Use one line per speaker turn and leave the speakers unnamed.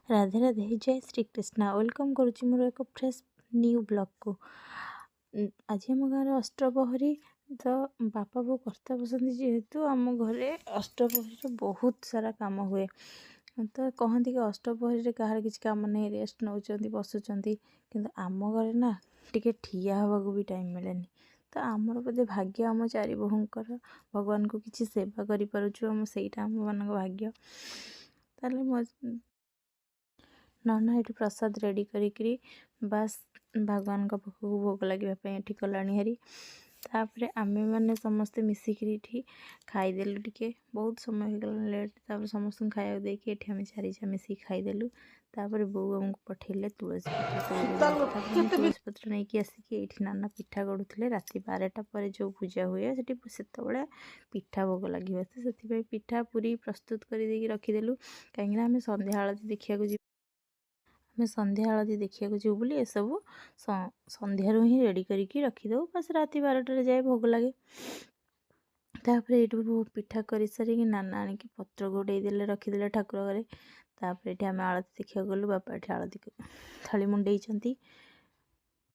राधे राधे जय श्री कृष्णा वेलकम करुच्ची मोर एक fresh new blog को। आज आम गाँव अष्टप्रहरी तो बापा बो करता बसती जेहेतु आम घरे अष्टप्रहरी बहुत सारा काम हुए। तो कहती कि अष्टप्रहरी कहार किसी काम नहीं रेस्ट नौ बसुँच कि आम घरे ना टिके ठिया हवा भी टाइम मिले। तो आमर बोधे भाग्य आम चारि बोहूंकर भगवान को किसी सेवा करूँ सेटा आम मान भाग्य। ताले नना ये प्रसाद रेडी करी बास भगवान का पाखक भोग लगे ये कलाणी हारी। तापर आमे मैंने समस्ते मिसिकी खाईदेलु टिके बहुत समय हो गला लेट। तापर समस्त खाया देके ये आम चारिजा मिसिक खाईदेलु। तापर बो आमको पठेले तुलसी पत्र तुलसी पत्र नहीं आसिक ये नाना पिठा गढ़ुले राति 12टा पर जो पूजा हुए से पिठा भोग लगे से पिठा पूरी प्रस्तुत कर रखीदेलु कहीं आम संध्या आलती देखा आम संध्या आलती देखा जीव बोली सब संध्यारू ही रेडी करके रखीदे बस राति 12टार जाए भोग लगे। तापर ये पिठा कर सारी नाना आणिक पत्र गोड़े रखीदे ठाकुर घरे। तापर ये आम आलती देखा गलु बापा ये आलती थाली मुंडे